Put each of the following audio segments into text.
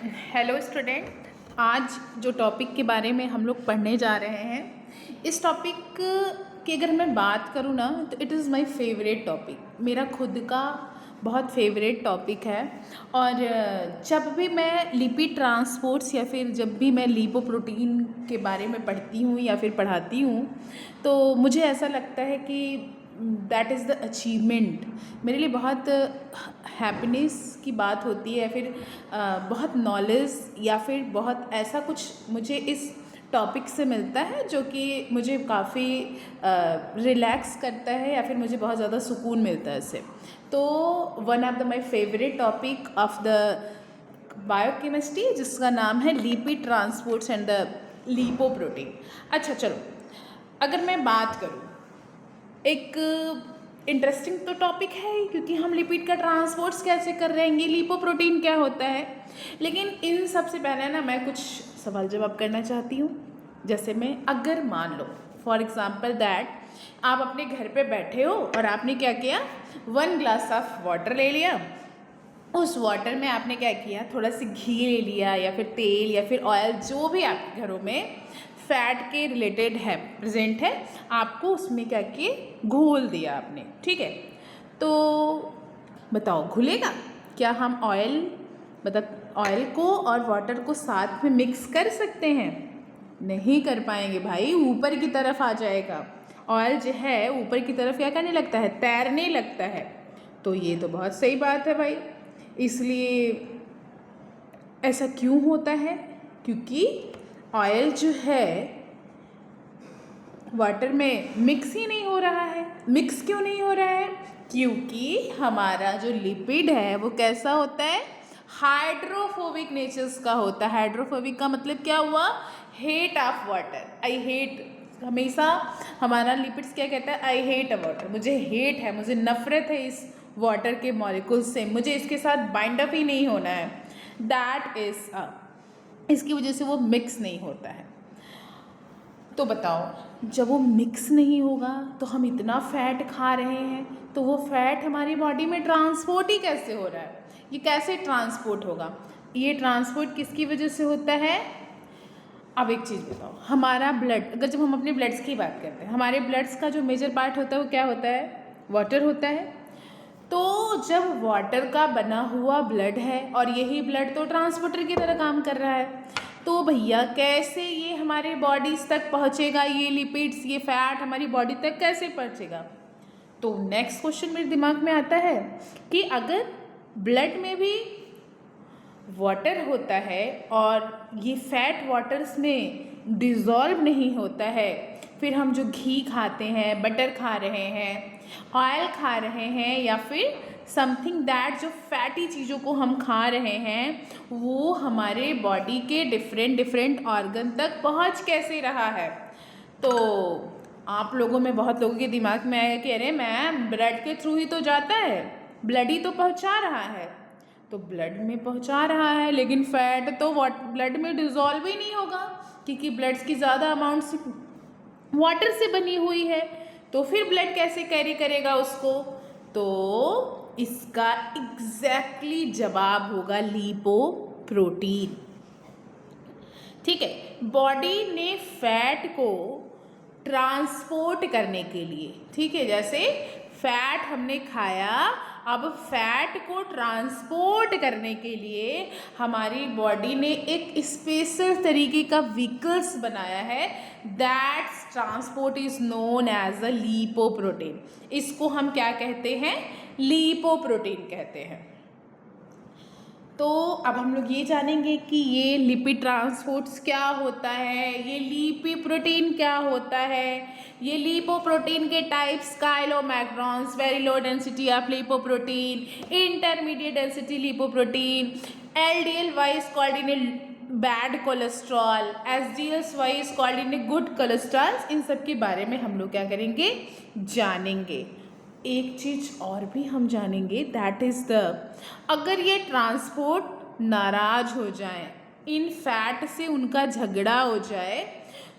Hello student. आज जो topic के बारे में हम लोग पढ़ने जा रहे हैं, इस टॉपिक की अगर मैं बात करूँ ना तो it is my favourite topic. मेरा खुद का बहुत फेवरेट टॉपिक है। और जब भी मैं लिपिड ट्रांसपोर्ट्स या फिर जब भी मैं लिपोप्रोटीन के बारे में पढ़ती हूँ या फिर पढ़ाती हूँ, तो मुझे ऐसा लगता है कि दैट इज़ द अचीवमेंट। मेरे लिए बहुत हैप्पीनेस की बात होती है, या फिर बहुत नॉलेज या फिर बहुत ऐसा कुछ मुझे इस टॉपिक से मिलता है जो कि मुझे काफ़ी रिलैक्स करता है या फिर मुझे बहुत ज़्यादा सुकून मिलता है इससे। तो one of the my favourite topic of the biochemistry जिसका नाम है lipid transports and the lipoprotein. अच्छा चलो, अगर मैं बात करूँ, एक इंटरेस्टिंग तो टॉपिक है क्योंकि हम लिपिड का ट्रांसपोर्ट्स कैसे कर रहे हैं, लिपोप्रोटीन क्या होता है। लेकिन इन सबसे पहले ना मैं कुछ सवाल जवाब करना चाहती हूँ। जैसे मैं अगर मान लो फॉर एग्जांपल दैट आप अपने घर पे बैठे हो और आपने क्या किया, 1 ग्लास ऑफ वाटर ले लिया। उस वाटर में आपने क्या किया, थोड़ा सा घी ले लिया या फिर तेल या फिर ऑयल, जो भी आपके घरों में फैट के रिलेटेड है, प्रेजेंट है, आपको उसमें क्या किए, घोल दिया आपने। ठीक है, तो बताओ घुलेगा क्या? हम ऑयल मतलब ऑयल को और वाटर को साथ में मिक्स कर सकते हैं? नहीं कर पाएंगे भाई, ऊपर की तरफ आ जाएगा। ऑयल जो है ऊपर की तरफ क्या करने लगता है, तैरने लगता है। तो ये तो बहुत सही बात है भाई। इसलिए ऐसा क्यों होता है? क्योंकि ऑयल जो है वाटर में मिक्स ही नहीं हो रहा है। मिक्स क्यों नहीं हो रहा है? क्योंकि हमारा जो लिपिड है वो कैसा होता है, हाइड्रोफोबिक नेचर्स का होता है। हाइड्रोफोबिक का मतलब क्या हुआ, hate of water. I hate, हमेशा हमारा लिपिड्स क्या कहता है, आई हेट अ वाटर। मुझे हेट है, मुझे नफरत है इस वाटर के मॉलिक्यूल से, मुझे इसके साथ बाइंड अप ही नहीं होना है। दैट इज इसकी वजह से वो मिक्स नहीं होता है। तो बताओ, जब वो मिक्स नहीं होगा तो हम इतना फैट खा रहे हैं, तो वो फैट हमारी बॉडी में ट्रांसपोर्ट ही कैसे हो रहा है? ये कैसे ट्रांसपोर्ट होगा? ये ट्रांसपोर्ट किसकी वजह से होता है? अब एक चीज़ बताओ, हमारा ब्लड, अगर जब हम अपने ब्लड्स की बात करते हैं, हमारे ब्लड्स का जो मेजर पार्ट होता है वो क्या होता है, वाटर होता है। तो जब वाटर का बना हुआ ब्लड है और यही ब्लड तो ट्रांसपोर्टर की तरह काम कर रहा है, तो भैया कैसे ये हमारे बॉडीज तक पहुँचेगा, ये लिपिड्स, ये फैट हमारी बॉडी तक कैसे पहुँचेगा? तो नेक्स्ट क्वेश्चन मेरे दिमाग में आता है कि अगर ब्लड में भी वाटर होता है और ये फैट वाटर्स में डिज़ोल्व नहीं होता है, फिर हम जो घी खाते हैं, बटर खा रहे हैं, ऑयल खा रहे हैं, या फिर समथिंग दैट जो फैटी चीज़ों को हम खा रहे हैं, वो हमारे बॉडी के डिफरेंट ऑर्गन तक पहुंच कैसे रहा है? तो आप लोगों में बहुत लोगों के दिमाग में आया कि अरे मैम, ब्लड के थ्रू ही तो जाता है, ब्लड ही तो पहुंचा रहा है। तो ब्लड में पहुंचा रहा है, लेकिन फैट तो ब्लड में डिज़ोल्व ही नहीं होगा, क्योंकि ब्लड की ज़्यादा अमाउंट से वाटर से बनी हुई है। तो फिर ब्लड कैसे कैरी करेगा उसको? तो इसका एग्जैक्टली जवाब होगा लिपोप्रोटीन। ठीक है, बॉडी ने फैट को ट्रांसपोर्ट करने के लिए, ठीक है, जैसे फैट हमने खाया, अब फैट को ट्रांसपोर्ट करने के लिए हमारी बॉडी ने एक स्पेशल तरीके का व्हीकल्स बनाया है। That's transport is known as a lipoprotein. इसको हम क्या कहते हैं, लिपोप्रोटीन कहते हैं। तो अब हम लोग ये जानेंगे कि ये लिपिड ट्रांसपोर्ट्स क्या होता है, ये लिपोप्रोटीन क्या होता है, ये लिपोप्रोटीन के types, chylomicrons, very low density of lipoprotein, intermediate density lipoprotein, LDL wise called in bad cholesterol, SDL wise called in good cholesterol. इन सब के बारे में हम लोग क्या करेंगे, जानेंगे। एक चीज़ और भी हम जानेंगे, दैट इज़ द, अगर ये ट्रांसपोर्ट नाराज हो जाए, इन फैट से उनका झगड़ा हो जाए,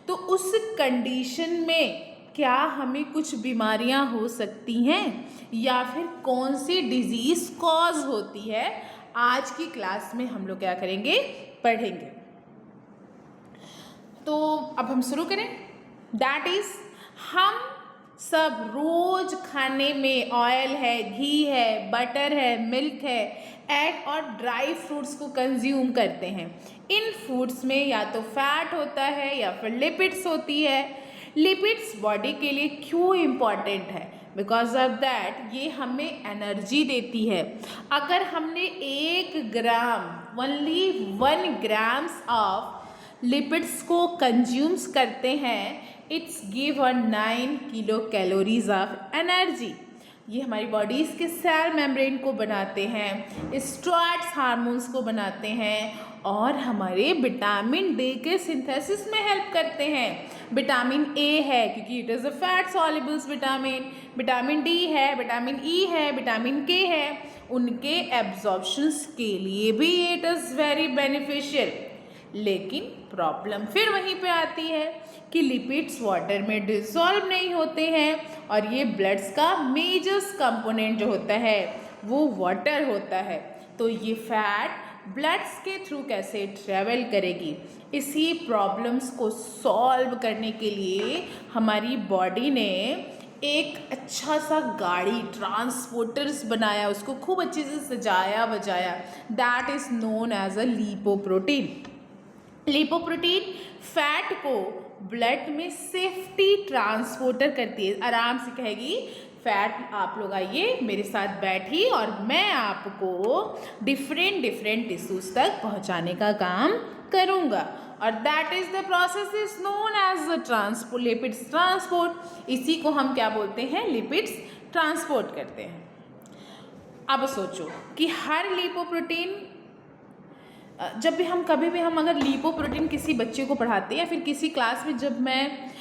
तो उस कंडीशन में क्या हमें कुछ बीमारियां हो सकती हैं, या फिर कौन सी डिजीज़ कॉज होती है आज की क्लास में हम लोग क्या करेंगे, पढ़ेंगे। तो अब हम शुरू करें। दैट इज, हम सब रोज खाने में ऑयल है, घी है, बटर है, मिल्क है, एग और ड्राई फ्रूट्स को कंज्यूम करते हैं। इन फूड्स में या तो फैट होता है या फिर लिपिड्स होती है। लिपिड्स बॉडी के लिए क्यों इम्पॉर्टेंट है? बिकॉज ऑफ दैट ये हमें एनर्जी देती है। अगर हमने 1 ग्राम, ओनली 1 ग्राम्स ऑफ लिपिड्स को कंज्यूम्स करते हैं, it's give 9 kilo calories of energy. ये हमारी बॉडीज़ के सेल मेम्ब्रेन को बनाते हैं, स्टेरॉइड्स हार्मोन्स को बनाते हैं और हमारे विटामिन डी के सिंथेसिस में हेल्प करते हैं। विटामिन ए है क्योंकि it is a fat solubles vitamin, vitamin D है, विटामिन ई है, विटामिन के है, उनके एब्जॉर्प्शंस के लिए भी इट इज़ वेरी बेनिफिशियल। लेकिन प्रॉब्लम फिर वहीं पे आती है कि लिपिड्स वाटर में डिसॉल्व नहीं होते हैं और ये ब्लड्स का मेजर्स कंपोनेंट जो होता है वो वाटर होता है। तो ये फैट ब्लड्स के थ्रू कैसे ट्रेवल करेगी? इसी प्रॉब्लम्स को सॉल्व करने के लिए हमारी बॉडी ने एक अच्छा सा गाड़ी, ट्रांसपोर्टर्स बनाया, उसको खूब अच्छे से सजाया बजाया। That is known as a lipoprotein. Lipoprotein fat को ब्लड में सेफ्टी ट्रांसपोर्टर करती है। आराम से कहेगी फैट, आप लोग आइए मेरे साथ बैठिए और मैं आपको डिफरेंट टिश्यूज तक पहुंचाने का काम करूंगा। और that is the process is known as the transport, lipids transport. इसी को हम क्या बोलते हैं? लिपिड्स ट्रांसपोर्ट करते हैं। अब सोचो कि हर लिपोप्रोटीन, जब भी हम कभी भी हम अगर लिपोप्रोटीन किसी बच्चे को पढ़ाते हैं या फिर किसी क्लास में जब मैं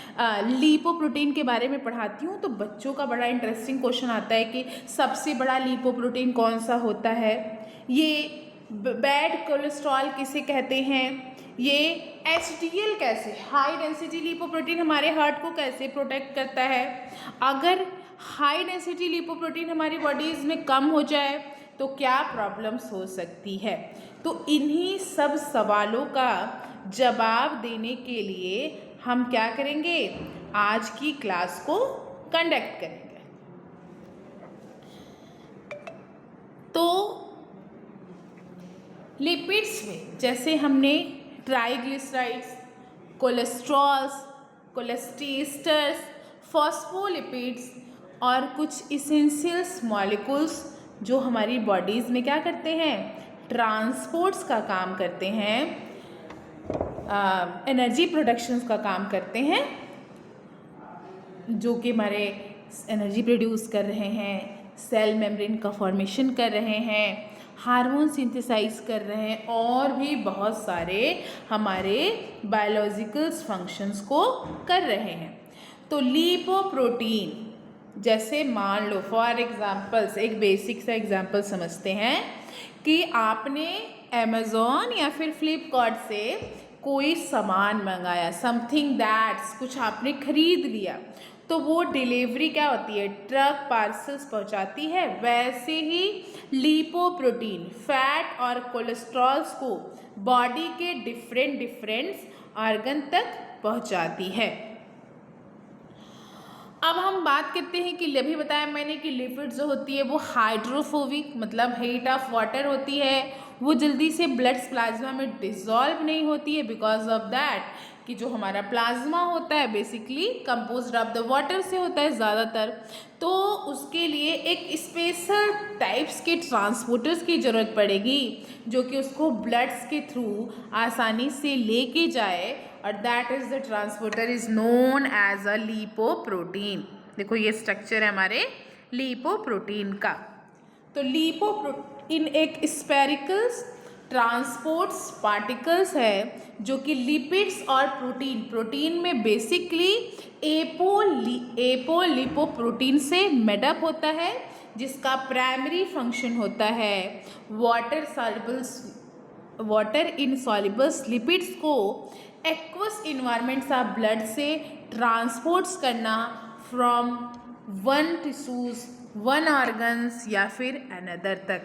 लिपोप्रोटीन के बारे में पढ़ाती हूँ तो बच्चों का बड़ा इंटरेस्टिंग क्वेश्चन आता है कि सबसे बड़ा लिपोप्रोटीन कौन सा होता है, ये बैड कोलेस्ट्रॉल किसे कहते हैं, ये HDL कैसे, हाई डेंसिटी लिपोप्रोटीन हमारे हार्ट को कैसे प्रोटेक्ट करता है। अगर हाई डेंसिटी लिपोप्रोटीन हमारी बॉडीज़ में कम हो जाए तो क्या प्रॉब्लम्स हो सकती है? तो इन्हीं सब सवालों का जवाब देने के लिए हम क्या करेंगे? आज की क्लास को कंडक्ट करेंगे। तो लिपिड्स में जैसे हमने ट्राइग्लिसराइड्स, कोलेस्ट्रॉल्स, कोलेस्ट्रेस्टर्स, फॉस्फोलिपिड्स और कुछ इसेंशियल्स मॉलिक्यूल्स जो हमारी बॉडीज़ में क्या करते हैं? ट्रांसपोर्ट्स का काम करते हैं, एनर्जी प्रोडक्शंस का काम करते हैं, जो कि हमारे एनर्जी प्रोड्यूस कर रहे हैं, सेल मेम्ब्रेन का फॉर्मेशन कर रहे हैं, हार्मोन सिंथेसाइज कर रहे हैं और भी बहुत सारे हमारे बायोलॉजिकल्स फंक्शंस को कर रहे हैं। तो लिपोप्रोटीन, जैसे मान लो फॉर एग्जांपल्स, एक बेसिक सा एग्जांपल समझते हैं कि आपने अमेज़ॉन या फिर फ्लिपकार्ट से कोई सामान मंगाया, समथिंग दैट्स, कुछ आपने खरीद लिया, तो वो डिलीवरी क्या होती है? ट्रक पार्सल्स पहुंचाती है। वैसे ही लिपोप्रोटीन फैट और कोलेस्ट्रॉल्स को बॉडी के डिफरेंट ऑर्गन तक पहुंचाती है। अब हम बात करते हैं कि अभी बताया मैंने कि लिपिड जो होती है वो हाइड्रोफोबिक, मतलब हीट ऑफ वाटर होती है, वो जल्दी से ब्लड प्लाज्मा में डिसॉल्व नहीं होती है। बिकॉज ऑफ दैट कि जो हमारा प्लाज्मा होता है basically composed of the water से होता है ज़्यादातर, तो उसके लिए एक स्पेशल टाइप्स के ट्रांसपोर्टर्स की ज़रूरत पड़ेगी जो कि उसको ब्लड्स के थ्रू आसानी से लेके जाए, और that is the transporter is known as a lipoprotein. देखो ये स्ट्रक्चर है हमारे लिपोप्रोटीन का। तो लिपोप्रोटीन एक स्फेरिकल्स ट्रांसपोर्ट्स पार्टिकल्स है जो कि लिपिड्स और प्रोटीन में बेसिकली एपोलिपोप्रोटीन से मेडअप होता है, जिसका प्राइमरी फंक्शन होता है वाटर इनसॉल्युबल्स लिपिड्स को एक्वस इन्वायरमेंट्स ऑफ ब्लड से ट्रांसपोर्ट्स करना from one tissues, one organs या फिर अनदर तक।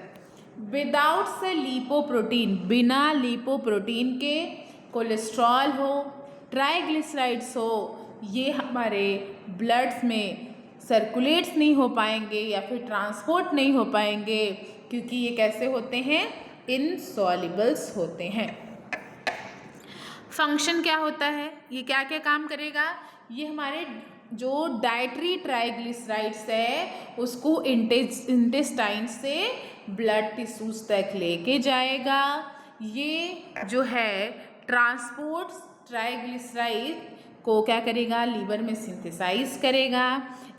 विदाउट से लिपोप्रोटीन, बिना लिपोप्रोटीन के कोलेस्ट्रॉल हो, ट्राइग्लिसराइड्स हो, ये हमारे ब्लड्स में सर्कुलेट्स नहीं हो पाएंगे या फिर ट्रांसपोर्ट नहीं हो पाएंगे, क्योंकि ये कैसे होते हैं, इनसॉल्युबल्स होते हैं। फंक्शन क्या होता है, ये क्या क्या काम करेगा, ये हमारे जो डाइटरी ट्राइग्लिसराइड्स है उसको इंटेस्टाइन से ब्लड टिश्यूज तक लेके जाएगा। ये जो है ट्रांसपोर्ट ट्राइग्लिसराइड को क्या करेगा, लीवर में सिंथेसाइज करेगा।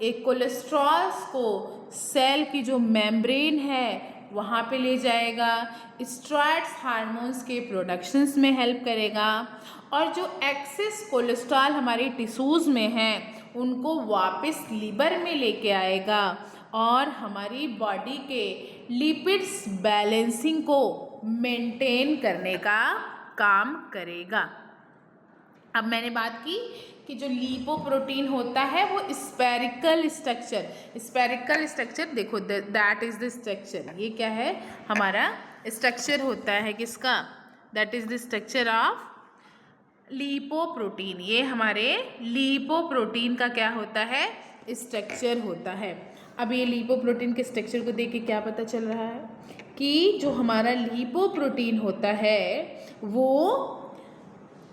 एक कोलेस्ट्रॉल्स को सेल की जो मेम्ब्रेन है वहाँ पे ले जाएगा, स्टेरॉइड्स हार्मोन्स के प्रोडक्शंस में हेल्प करेगा, और जो एक्सेस कोलेस्ट्रॉल हमारे टिश्यूज़ में हैं उनको वापस लीवर में लेके आएगा और हमारी बॉडी के लिपिड्स बैलेंसिंग को मेंटेन करने का काम करेगा। अब मैंने बात की कि जो लिपोप्रोटीन होता है वो स्फेरिकल स्ट्रक्चर देखो, दैट इज द स्ट्रक्चर, ये क्या है, हमारा स्ट्रक्चर होता है किसका, that is the structure of lipoprotein. ये हमारे लिपोप्रोटीन का क्या होता है, स्ट्रक्चर होता है। अब ये लिपोप्रोटीन के स्ट्रक्चर को देख के क्या पता चल रहा है कि जो हमारा लिपोप्रोटीन होता है वो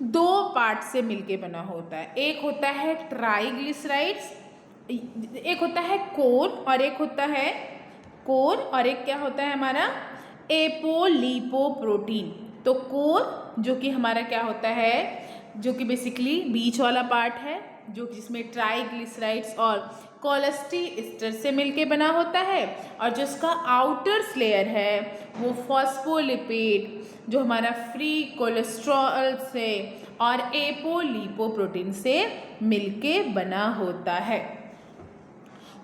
दो पार्ट से मिलके बना होता है। एक होता है ट्राइग्लिसराइड्स, एक होता है कोर और एक होता है क्या होता है हमारा एपोलिपोप्रोटीन। तो कोर जो कि हमारा क्या होता है, जो कि बेसिकली बीच वाला पार्ट है, जो जिसमें ट्राइग्लिसराइड्स और कोलेस्ट्रेस्टर से मिलके बना होता है, और जो इसका आउटर लेयर है वो फॉस्फोलिपिड जो हमारा फ्री कोलेस्ट्रॉल से और एपोलिपोप्रोटीन से मिलके बना होता है।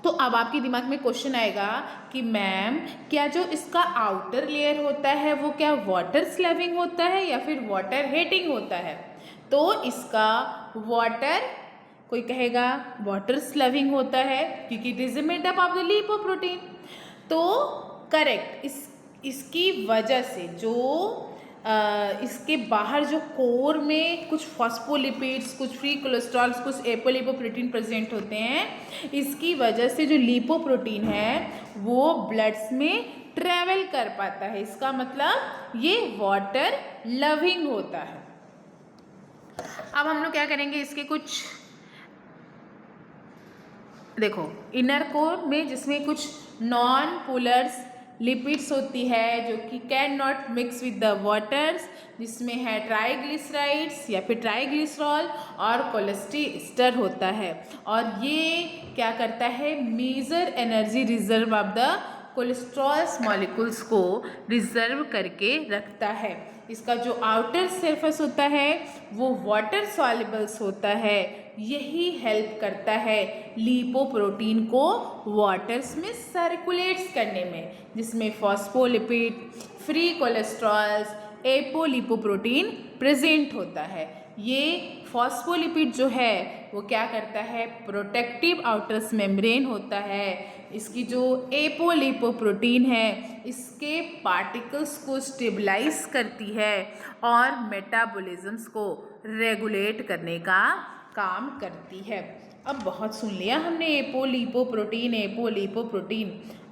तो अब आपके दिमाग में क्वेश्चन आएगा कि मैम क्या जो इसका आउटर लेयर होता है वो क्या वाटर स्लविंग होता है या फिर वाटर हेटिंग होता है? तो इसका कोई कहेगा वाटर स्लविंग होता है क्योंकि it is made up of the lipoprotein. तो करेक्ट, इसकी वजह से जो इसके बाहर जो कोर में कुछ फॉस्फोलिपिड्स, कुछ फ्री कोलेस्ट्रॉल्स, कुछ एपोलिपोप्रोटीन प्रेजेंट होते हैं, इसकी वजह से जो लिपोप्रोटीन है वो ब्लड्स में ट्रेवल कर पाता है। इसका मतलब ये वाटर लविंग होता है। अब हम लोग क्या करेंगे, इसके कुछ देखो, इनर कोर में जिसमें कुछ नॉन पोलर्स लिपिड्स होती है जो कि can not mix with the waters, जिसमें है ट्राइग्लिसराइड्स या फिर ट्राइग्लिसरॉल और कोलेस्ट्रेस्टर होता है, और ये क्या करता है, major energy reserve of the cholesterols molecules को रिजर्व करके रखता है। इसका जो आउटर सरफेस होता है वो वाटर सॉल्युबल्स होता है, यही हेल्प करता है लिपोप्रोटीन को वाटर्स में सर्कुलेट्स करने में, जिसमें फॉस्फोलिपिड, फ्री कोलेस्ट्रॉल्स, एपोलिपोप्रोटीन प्रेजेंट होता है। ये फॉस्फोलिपिड जो है वो क्या करता है, प्रोटेक्टिव आउटर्स मेम्ब्रेन होता है। इसकी जो एपोलिपोप्रोटीन है इसके पार्टिकल्स को स्टेबलाइज करती है और मेटाबॉलिज्म्स को रेगुलेट करने का काम करती है। अब बहुत सुन लिया हमने एपोलिपोप्रोटीन।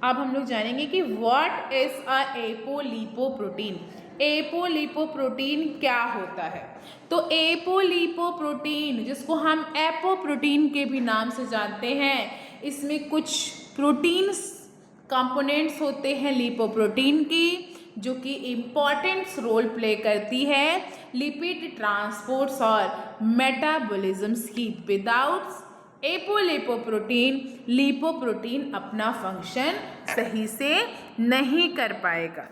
अब हम लोग जानेंगे कि व्हाट इज अ एपोलिपोप्रोटीन। एपोलिपोप्रोटीन क्या होता है? तो एपोलिपोप्रोटीन, जिसको हम एपोप्रोटीन के भी नाम से जानते हैं, इसमें कुछ प्रोटीन्स कंपोनेंट्स होते हैं लिपोप्रोटीन की, जो कि इम्पॉर्टेंट रोल प्ले करती है लिपिड ट्रांसपोर्ट्स और मेटाबॉलिज्म्स की। विदाउट एपोलिपोप्रोटीन लिपोप्रोटीन अपना फंक्शन सही से नहीं कर पाएगा।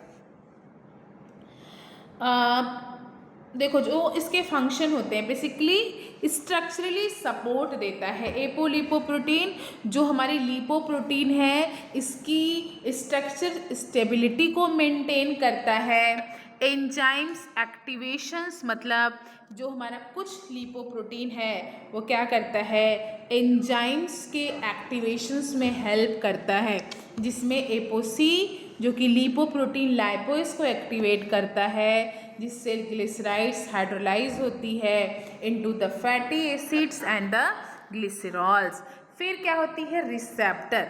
देखो, जो इसके फंक्शन होते हैं बेसिकली स्ट्रक्चरली सपोर्ट देता है एपोलिपोप्रोटीन। जो हमारी लिपोप्रोटीन है इसकी स्ट्रक्चर स्टेबिलिटी को मेंटेन करता है। एंजाइम्स एक्टिवेशंस, मतलब जो हमारा कुछ लिपोप्रोटीन है वो क्या करता है, एंजाइम्स के एक्टिवेशंस में हेल्प करता है, जिसमें एपोसी जो कि लिपोप्रोटीन लाइपोज को एक्टिवेट करता है, जिससे ग्लिसराइड्स हाइड्रोलाइज होती है into the fatty acids and the glycerols. फिर क्या होती है रिसेप्टर।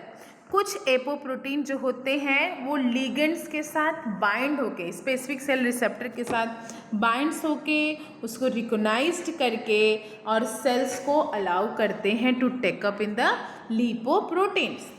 कुछ एपोप्रोटीन जो होते हैं वो लिगेंड्स के साथ बाइंड होके, स्पेसिफिक सेल रिसेप्टर के साथ बाइंड्स होके उसको रिकॉग्नाइज्ड करके और सेल्स को अलाउ करते हैं to take up in the lipoproteins.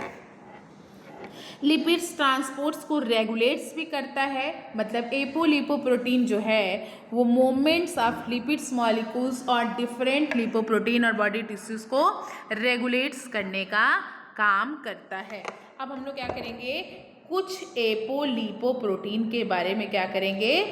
Lipids transports को रेगुलेट्स भी करता है, मतलब एपोलिपोप्रोटीन जो है वो मूवमेंट्स ऑफ लिपिड्स मॉलिक्यूल्स और डिफरेंट लिपोप्रोटीन और बॉडी टिश्यूज को रेगुलेट्स करने का काम करता है। अब हम लोग क्या करेंगे, कुछ एपोलिपोप्रोटीन के बारे में क्या करेंगे,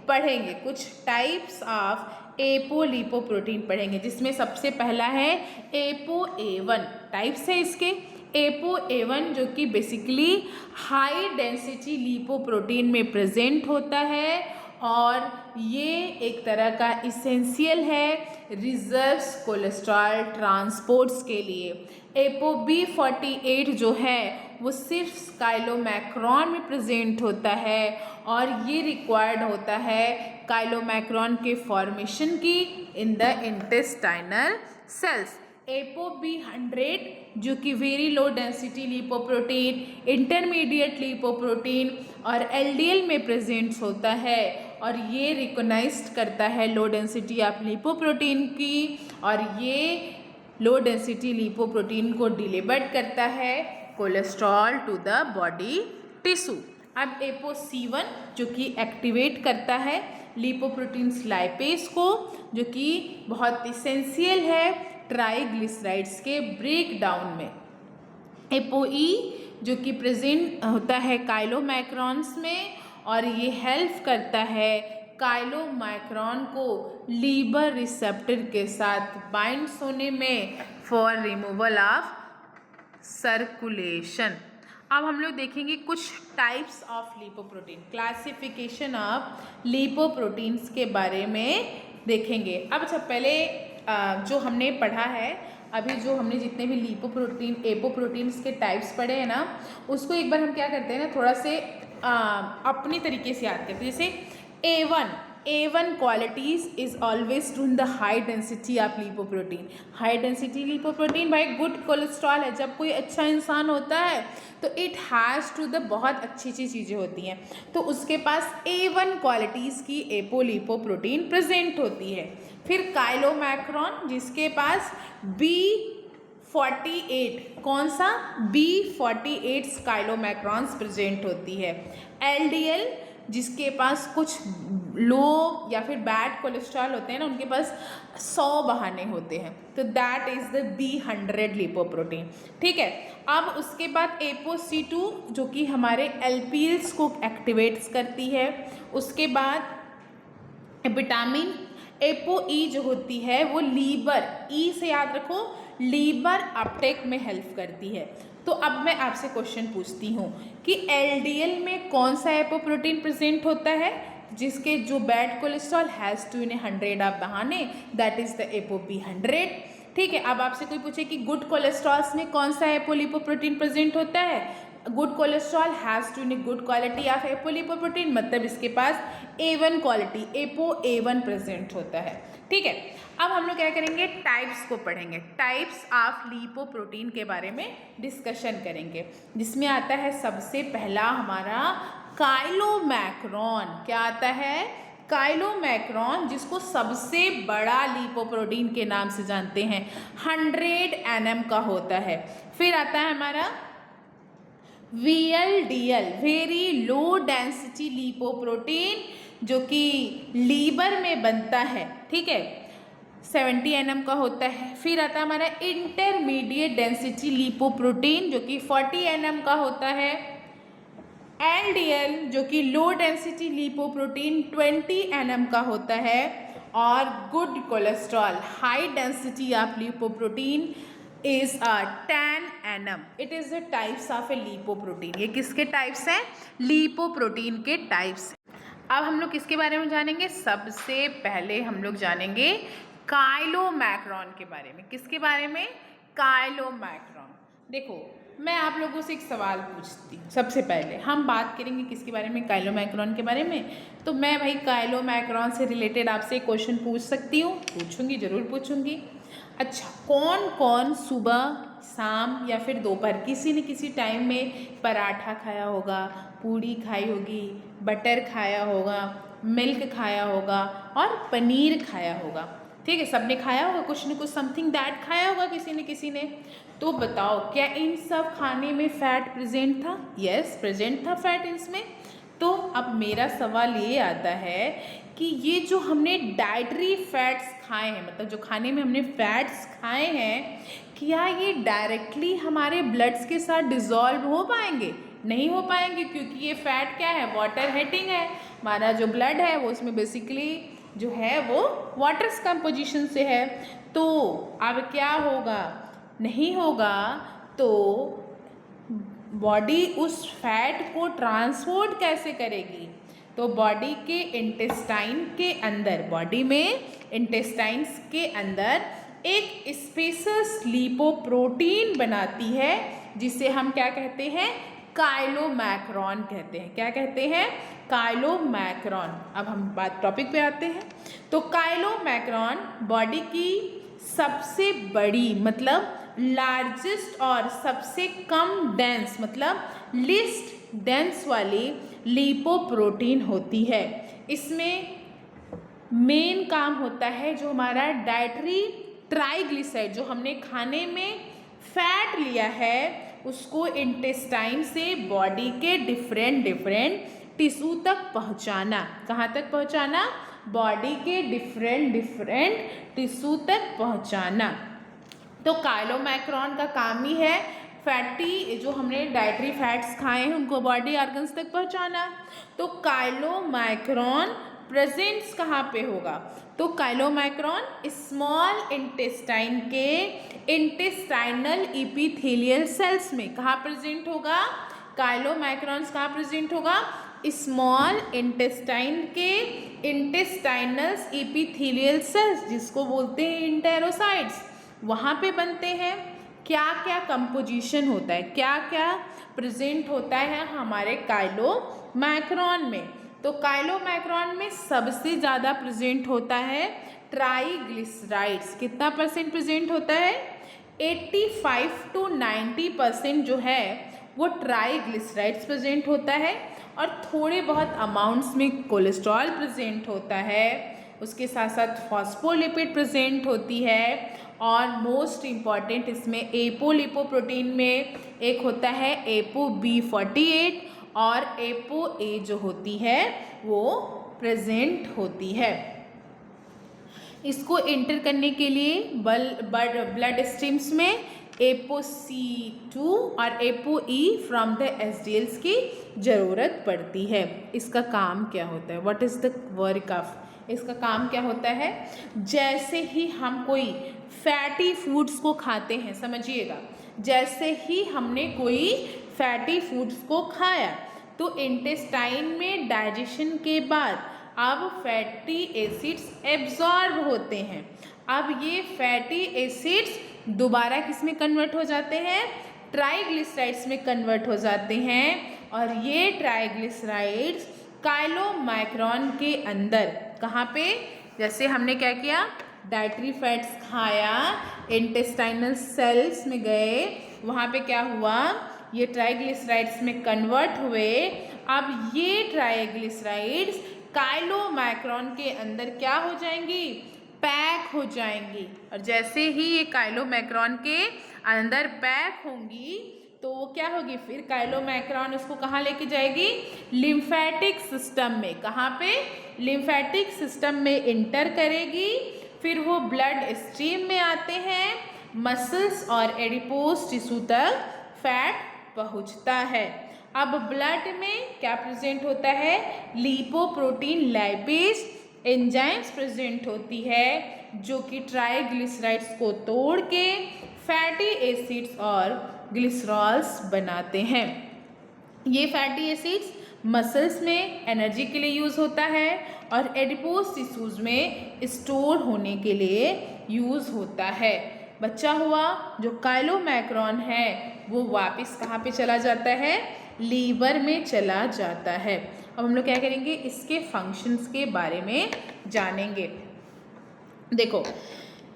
पढ़ेंगे। कुछ टाइप्स ऑफ एपोलिपोप्रोटीन पढ़ेंगे, जिसमें सबसे पहला है ApoA1। टाइप्स है इसके ApoA1 जो कि बेसिकली हाई डेंसिटी लिपोप्रोटीन में प्रेजेंट होता है और ये एक तरह का इसेंशियल है रिजर्व्स कोलेस्ट्रॉल ट्रांसपोर्ट्स के लिए। ApoB48 जो है वो सिर्फ काइलोमैक्रॉन में प्रेजेंट होता है और ये रिक्वायर्ड होता है काइलोमैक्रॉन के फॉर्मेशन की in the intestinal sales. ApoB100 जो कि very low density lipoprotein, intermediate lipoprotein और LDL में प्रेजेंट होता है और ये रिकॉग्नाइज्ड करता है लो डेंसिटी ऑफ लिपोप्रोटीन की और ये लो डेंसिटी लिपोप्रोटीन को डिलीवर्ड करता है cholesterol to the body tissue. अब ApoC1 जो कि एक्टिवेट करता है लिपोप्रोटीन्स लाइपेज को, जो कि बहुत इसेंशियल है ट्राइग्लिसराइड्स के ब्रेक डाउन में। ApoE जो कि प्रेजेंट होता है काइलोमैक्रॉन्स में और ये हेल्प करता है काइलोमैक्रॉन को लीवर रिसेप्टर के साथ बाइंड होने में फॉर रिमूवल ऑफ सर्कुलेशन। अब हम लोग देखेंगे कुछ types of lipoprotein, classification of lipoproteins के बारे में देखेंगे। अब अच्छा पहले जो हमने पढ़ा है अभी, जो हमने जितने भी लिपोप्रोटीन एपोप्रोटीन्स के टाइप्स पढ़े हैं ना, उसको एक बार हम क्या करते हैं ना, थोड़ा से अपनी तरीके से याद करते हैं। जैसे A1 qualities is always to the high density of lipoprotein। High density lipoprotein भाई गुड कोलेस्ट्रॉल है। जब कोई अच्छा इंसान होता है तो इट हैज़ टू द बहुत अच्छी अच्छी चीज़ें होती हैं, तो उसके पास A1 क्वालिटीज़ की एपोलिपोप्रोटीन प्रेजेंट होती है। फिर काइलोमैक्रॉन जिसके पास B48, कौन सा B48 काइलोमैक्रॉन्स प्रेजेंट होती है। LDL जिसके पास कुछ लो या फिर बैड कोलेस्ट्रॉल होते हैं ना, उनके पास 100 बहाने होते हैं, तो that is the B100 lipoprotein. ठीक है, अब उसके बाद ApoC2 जो कि हमारे LPLs को एक्टिवेट्स करती है। उसके बाद विटामिन ApoE जो होती है वो लीवर, ई से याद रखो, लीवर अपटेक में हेल्प करती है। तो अब मैं आपसे क्वेश्चन पूछती हूँ कि LDL में कौन सा एपोप्रोटीन प्रेजेंट होता है, जिसके जो बैड कोलेस्ट्रॉल हैज़ टू इन 100 आप बहाने, दैट इज़ द ApoB100। ठीक है, अब आपसे कोई पूछे कि गुड कोलेस्ट्रॉल्स में कौन सा एपोलिपोप्रोटीन प्रेजेंट होता है, good cholesterol has two in good quality of apolipoprotein, मतलब इसके पास A1 क्वालिटी ApoA1 प्रेजेंट होता है। ठीक है, अब हम लोग क्या करेंगे, टाइप्स को पढ़ेंगे, टाइप्स ऑफ लिपोप्रोटीन के बारे में डिस्कशन करेंगे, जिसमें आता है सबसे पहला हमारा काइलोमैक्रॉन। क्या आता है, काइलोमैक्रॉन, जिसको सबसे बड़ा लिपोप्रोटीन के नाम से जानते हैं, 100 nm का होता है। फिर आता है हमारा VLDL, very low density lipoprotein, जो कि लीवर में बनता है। ठीक है, 70 nm का होता है। फिर आता है हमारा इंटरमीडिएट डेंसिटी लिपोप्रोटीन, जो कि 40 nm का होता है। LDL जो कि लो डेंसिटी लिपोप्रोटीन 20 nm का होता है। और good cholesterol high density of lipoprotein is 10 nm। It is the types of A lipoprotein. ये किसके टाइप्स हैं, लिपोप्रोटीन के टाइप्स। अब हम लोग किसके बारे में जानेंगे, सबसे पहले हम लोग जानेंगे काइलोमैक्रॉन के बारे में। किसके बारे में, काइलोमैक्रॉन। देखो मैं आप लोगों से एक सवाल पूछती हूँ। सबसे पहले हम बात करेंगे किसके बारे में, काइलोमैक्रॉन के बारे में। तो मैं भाई काइलोमैक्रॉन से रिलेटेड आपसे क्वेश्चन पूछ सकती हूँ, पूछूंगी, ज़रूर पूछूंगी। अच्छा, कौन कौन सुबह शाम या फिर दोपहर किसी न किसी टाइम में पराठा खाया होगा, पूड़ी खाई होगी, बटर खाया होगा, मिल्क खाया होगा और पनीर खाया होगा। ठीक है, सबने खाया होगा, कुछ न कुछ समथिंग दैट खाया होगा किसी ने। तो बताओ, क्या इन सब खाने में फैट प्रेजेंट था? यस, प्रेजेंट था फैट इसमें। तो अब मेरा सवाल ये आता है कि ये जो हमने डाइटरी फैट्स खाए हैं, मतलब जो खाने में हमने फैट्स खाए हैं, क्या ये डायरेक्टली हमारे ब्लड्स के साथ डिज़ोल्व हो पाएंगे? नहीं हो पाएंगे, क्योंकि ये फैट क्या है, वाटर हेटिंग है। हमारा जो ब्लड है वो उसमें बेसिकली जो है वो वाटर्स कंपोजिशन से है। तो अब क्या होगा, नहीं होगा, तो बॉडी उस फैट को ट्रांसपोर्ट कैसे करेगी? तो बॉडी के इंटेस्टाइन के अंदर, बॉडी में इंटेस्टाइन्स के अंदर एक स्पेशस लिपोप्रोटीन बनाती है, जिसे हम क्या कहते हैं, काइलोमैक्रॉन कहते हैं। क्या कहते हैं? काइलोमैक्रॉन। अब हम बात टॉपिक पे आते हैं। तो काइलोमैक्रॉन बॉडी की सबसे बड़ी, मतलब लार्जेस्ट और सबसे कम डेंस, मतलब लिस्ट डेंस वाली लिपोप्रोटीन होती है। इसमें मेन काम होता है जो हमारा डाइटरी ट्राइग्लिसराइड, जो हमने खाने में फैट लिया है, उसको इंटेस्टाइन से बॉडी के डिफरेंट टिश्यू तक पहुंचाना। कहाँ तक पहुंचाना? बॉडी के डिफरेंट टिश्यू तक पहुंचाना। तो काइलोमैक्रॉन का काम ही है फैटी, जो हमने डाइटरी फैट्स खाए हैं उनको बॉडी ऑर्गन्स तक पहुंचाना। तो काइलोमैक्रॉन प्रेजेंट्स कहाँ पे होगा? तो काइलोमैक्रॉन स्मॉल इंटेस्टाइन के इंटेस्टाइनल इपिथेलियल सेल्स में कहाँ प्रेजेंट होगा? काइलोमैक्रॉन्स कहाँ प्रेजेंट होगा? स्मॉल इंटेस्टाइन के इंटेस्टाइनल इपिथेलियल सेल्स, जिसको बोलते हैं इंटेरोसाइट्स, वहाँ पे बनते हैं। क्या क्या कंपोजिशन होता है, क्या क्या प्रेजेंट होता है हमारे काइलोमैक्रॉन में? तो काइलोमैक्रॉन में सबसे ज़्यादा प्रेजेंट होता है ट्राइग्लिसराइड्स। कितना परसेंट प्रेजेंट होता है? 85 to 90% जो है वो ट्राइग्लिसराइड्स प्रेजेंट होता है, और थोड़े बहुत अमाउंट्स में कोलेस्ट्रॉल प्रेजेंट होता है। उसके साथ साथ फॉस्फोलिपिड प्रेजेंट होती है, और मोस्ट इम्पॉर्टेंट इसमें एपोलिपोप्रोटीन में एक होता है ApoB48, और ApoA जो होती है वो प्रेजेंट होती है। इसको एंटर करने के लिए ब्लड स्ट्रीम्स में ApoC2 और ApoE फ्रॉम द SDLs की ज़रूरत पड़ती है। इसका काम क्या होता है? What is the work of? इसका काम क्या होता है? जैसे ही हम कोई फैटी फूड्स को खाते हैं, समझिएगा, जैसे ही हमने कोई फैटी फूड्स को खाया तो इंटेस्टाइन में डाइजेशन के बाद अब फैटी एसिड्स एब्जॉर्ब होते हैं। अब ये फैटी एसिड्स दोबारा किस में कन्वर्ट हो जाते हैं? ट्राइग्लिसराइड्स में कन्वर्ट हो जाते हैं, और ये ट्राइग्लिसराइड्स काइलोमैक्रॉन के अंदर, कहाँ पे? जैसे हमने क्या किया, डाइटरी फैट्स खाया, इंटेस्टाइनल सेल्स में गए, वहाँ पे क्या हुआ, ये ट्राइग्लिसराइड्स में कन्वर्ट हुए। अब ये ट्राइग्लिसराइड्स काइलोमैक्रॉन के अंदर क्या हो जाएंगी? पैक हो जाएंगी। और जैसे ही ये काइलोमैक्रॉन के अंदर पैक होंगी तो वो क्या होगी, फिर काइलोमैक्रॉन उसको कहाँ लेके जाएगी? लिम्फेटिक सिस्टम में। कहाँ पे? लिम्फेटिक सिस्टम में इंटर करेगी, फिर वो ब्लड स्ट्रीम में आते हैं, मसल्स और एडिपोज टिश्यू तक फैट पहुँचता है। अब ब्लड में क्या प्रेजेंट होता है? लिपोप्रोटीन लाइपेज एंजाइम्स प्रेजेंट होती है, जो कि ट्राइग्लिसराइड्स को तोड़ के फैटी एसिड्स और ग्लिसरॉल्स बनाते हैं। ये फैटी एसिड्स मसल्स में एनर्जी के लिए यूज़ होता है और एडिपोज टिश्यूज़ में स्टोर होने के लिए यूज़ होता है। बच्चा हुआ जो काइलोमैक्रॉन है वो वापस कहाँ पे चला जाता है, लीवर में चला जाता है। अब हम लोग क्या करेंगे, इसके फंक्शंस के बारे में जानेंगे। देखो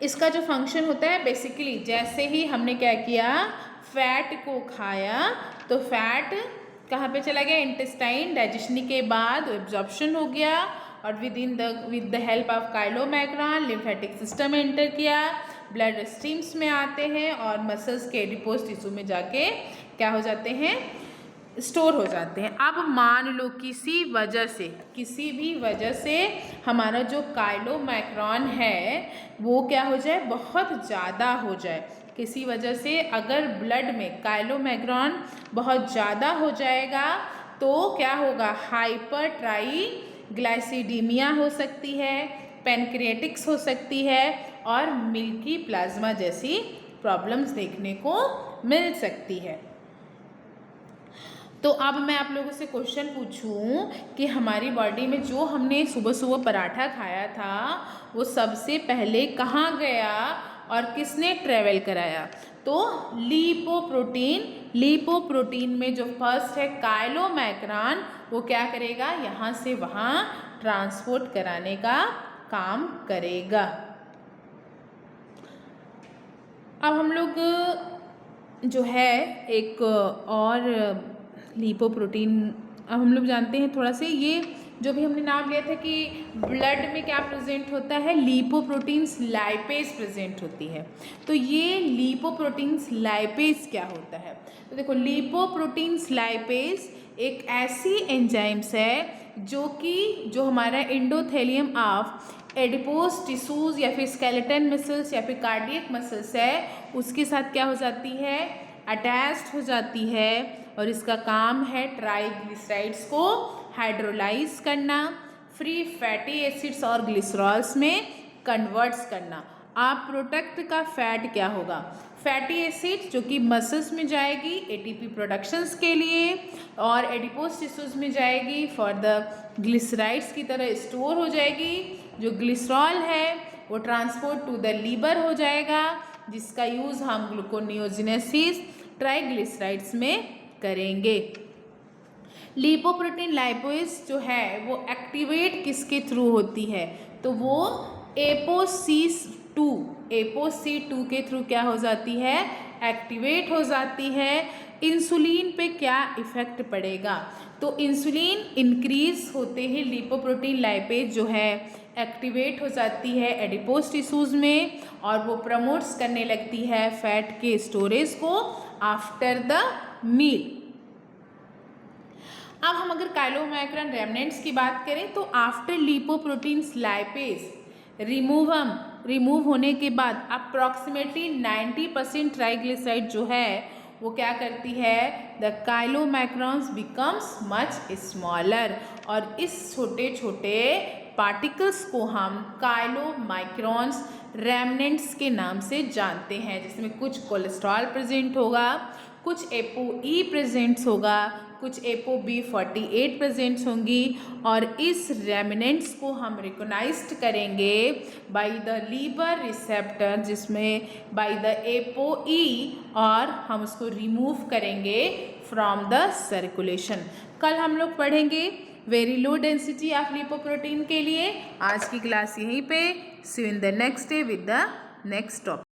इसका जो फंक्शन होता है बेसिकली, जैसे ही हमने क्या किया, फैट को खाया तो फैट कहाँ पे चला गया, इंटेस्टाइन, डाइजेशन के बाद एब्जॉर्प्शन हो गया और with the help of chylomicron lymphatic system में एंटर किया, ब्लड स्ट्रीम्स में आते हैं और मसल्स के एडिपोज टिश्यू में जाके क्या हो जाते हैं, स्टोर हो जाते हैं। अब मान लो किसी भी वजह से हमारा जो काइलोमैक्रॉन है वो क्या हो जाए, बहुत ज़्यादा हो जाए। किसी वजह से अगर ब्लड में काइलोमैक्रॉन बहुत ज़्यादा हो जाएगा तो क्या होगा, हाइपर ट्राइग्लाइसिडीमिया हो सकती है, पैनक्रिएटिक्स हो सकती है और मिल्की प्लाज्मा जैसी प्रॉब्लम्स देखने को मिल सकती है। तो अब मैं आप लोगों से क्वेश्चन पूछूं कि हमारी बॉडी में जो हमने सुबह सुबह पराठा खाया था वो सबसे पहले कहाँ गया और किसने ट्रेवल कराया, तो लिपोप्रोटीन में जो फर्स्ट है काइलोमैक्रॉन, वो क्या करेगा, यहाँ से वहाँ ट्रांसपोर्ट कराने का काम करेगा। अब हम लोग जो है एक और लिपोप्रोटीन, अब हम लोग जानते हैं थोड़ा से, ये जो भी हमने नाम लिया था कि ब्लड में क्या प्रेजेंट होता है, लिपोप्रोटीन्स लाइपेज प्रेजेंट होती है। तो ये लिपोप्रोटीन्स लाइपेज क्या होता है, तो देखो लिपोप्रोटीन्स लाइपेज एक ऐसी एंजाइम्स है जो हमारा एंडोथेलियम ऑफ एडिपोज टिश्यूज या फिर स्केलेटन मसल्स या फिर कार्डियक मसल्स है उसके साथ क्या हो जाती है, अटैच्ड हो जाती है और इसका काम है ट्राइग्लिसराइड्स को हाइड्रोलाइज करना, फ्री फैटी एसिड्स और ग्लिसरॉल्स में कन्वर्ट्स करना। आप प्रोडक्ट का फैट क्या होगा, फैटी एसिड जो कि मसल्स में जाएगी एटीपी प्रोडक्शंस के लिए और एडिपोज टिश्यूज में जाएगी फॉर द ग्लिसराइड्स की तरह स्टोर हो जाएगी। जो ग्लिसरॉल है वो ट्रांसपोर्ट टू द लीवर हो जाएगा जिसका यूज़ हम ग्लूकोनियोजेनेसिस ट्राइग्लिसराइड्स में करेंगे। लिपोप्रोटीन लाइपेज जो है वो एक्टिवेट किसके थ्रू होती है, तो वो एपोसी2 के थ्रू क्या हो जाती है, एक्टिवेट हो जाती है। इंसुलिन पे क्या इफेक्ट पड़ेगा, तो इंसुलिन इंक्रीज होते ही लिपोप्रोटीन लाइपेज जो है एक्टिवेट हो जाती है एडिपोज टिश्यूज में और वो प्रमोट्स करने लगती है फैट के स्टोरेज को आफ्टर द मील। अब हम अगर काइलोमैक्रॉन रेमनेंट्स की बात करें तो आफ्टर लिपोप्रोटीन्स लाइपेज रिमूव होने के बाद अप्रॉक्सीमेटली 90% ट्राइग्लिसराइड जो है वो क्या करती है, द काइलोमैक्रॉन्स बिकम्स मच स्मॉलर और इस छोटे छोटे पार्टिकल्स को हम काइलोमैक्रॉन्स रेमनेंट्स के नाम से जानते हैं, जिसमें कुछ कोलेस्ट्रॉल प्रेजेंट होगा, कुछ एपोई प्रेजेंट्स होगा, कुछ ApoB48 प्रेजेंट्स होंगी और इस रेमिनेंट्स को हम रिकॉग्नाइज्ड करेंगे बाय द लीवर रिसेप्टर जिसमें बाय द ApoE और हम उसको रिमूव करेंगे फ्रॉम द सर्कुलेशन। कल हम लोग पढ़ेंगे very low density of lipoprotein के लिए। आज की क्लास यहीं पे, see you in the next day with the next topic.